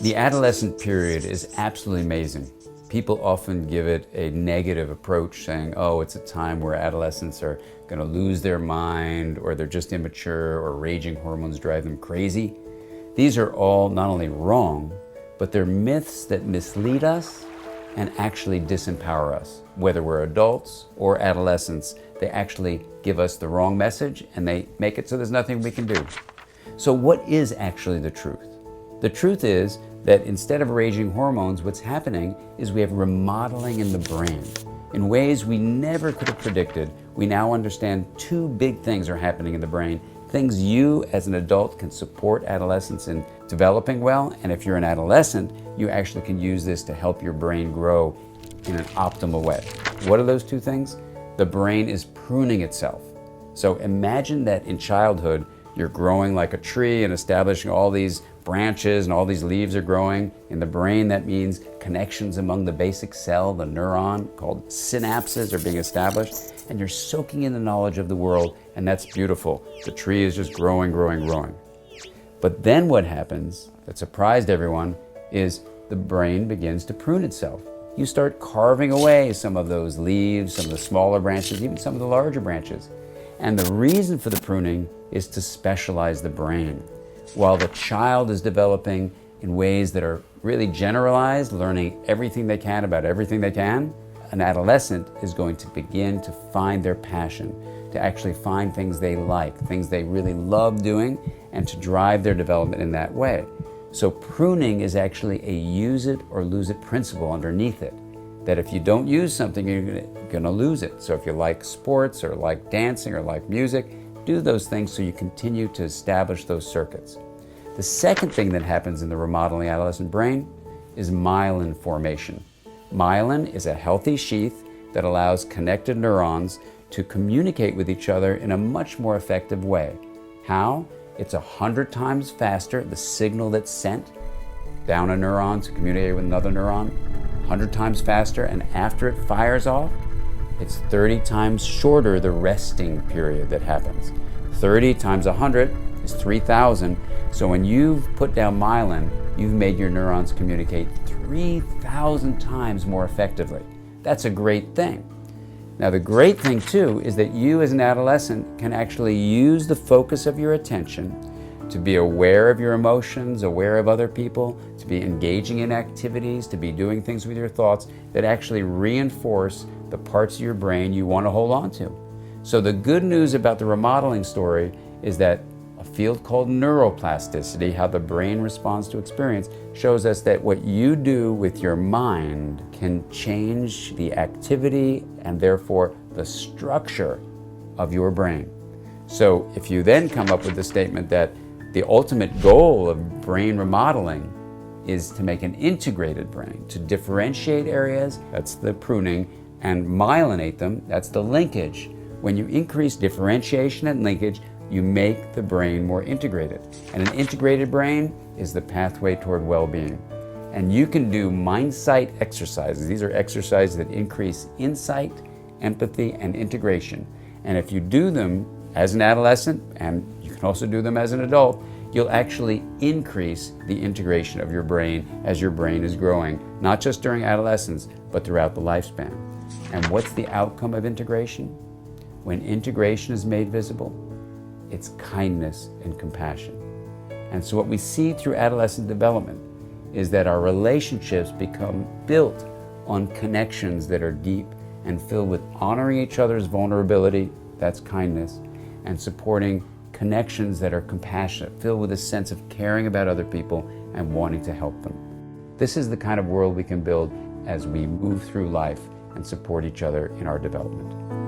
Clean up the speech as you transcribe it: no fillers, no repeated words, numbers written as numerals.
The adolescent period is absolutely amazing. People often give it a negative approach, saying, oh, it's a time where adolescents are going to lose their mind, or they're just immature, or raging hormones drive them crazy. These are all not only wrong, but they're myths that mislead us and actually disempower us. Whether we're adults or adolescents, they actually give us the wrong message and they make it so there's nothing we can do. So what is actually the truth? The truth is that instead of raging hormones, what's happening is we have remodeling in the brain. In ways we never could have predicted, we now understand two big things are happening in the brain. Things you as an adult can support adolescents in developing well, and if you're an adolescent, you actually can use this to help your brain grow in an optimal way. What are those two things? The brain is pruning itself. So imagine that in childhood, you're growing like a tree and establishing all these branches and all these leaves are growing. In the brain, that means connections among the basic cell, the neuron, called synapses, are being established, and you're soaking in the knowledge of the world, and that's beautiful. The tree is just growing, growing, growing. But then what happens that surprised everyone is the brain begins to prune itself. You start carving away some of those leaves, some of the smaller branches, even some of the larger branches. And the reason for the pruning is to specialize the brain. While the child is developing in ways that are really generalized, learning everything they can about everything they can, an adolescent is going to begin to find their passion, to actually find things they like, things they really love doing, and to drive their development in that way. So pruning is actually a use it or lose it principle underneath it. That if you don't use something, you're going to lose it. So if you like sports or like dancing or like music, do those things so you continue to establish those circuits. The second thing that happens in the remodeling adolescent brain is myelin formation. Myelin is a healthy sheath that allows connected neurons to communicate with each other in a much more effective way. How? It's 100 times faster, the signal that's sent down a neuron to communicate with another neuron, 100 times faster, and after it fires off, it's 30 times shorter the resting period that happens. 30 times 100 is 3,000. So when you've put down myelin, you've made your neurons communicate 3,000 times more effectively. That's a great thing. Now the great thing too is that you as an adolescent can actually use the focus of your attention to be aware of your emotions, aware of other people, to be engaging in activities, to be doing things with your thoughts that actually reinforce the parts of your brain you want to hold on to. So the good news about the remodeling story is that a field called neuroplasticity, how the brain responds to experience, shows us that what you do with your mind can change the activity and therefore the structure of your brain. So if you then come up with the statement that the ultimate goal of brain remodeling is to make an integrated brain, to differentiate areas, that's the pruning, and myelinate them, that's the linkage. When you increase differentiation and linkage, you make the brain more integrated. And an integrated brain is the pathway toward well-being. And you can do mind-sight exercises. These are exercises that increase insight, empathy, and integration. And if you do them as an adolescent, and you can also do them as an adult, you'll actually increase the integration of your brain as your brain is growing, not just during adolescence, but throughout the lifespan. And what's the outcome of integration? When integration is made visible, it's kindness and compassion. And so what we see through adolescent development is that our relationships become built on connections that are deep and filled with honoring each other's vulnerability, that's kindness, and supporting connections that are compassionate, filled with a sense of caring about other people and wanting to help them. This is the kind of world we can build as we move through life and support each other in our development.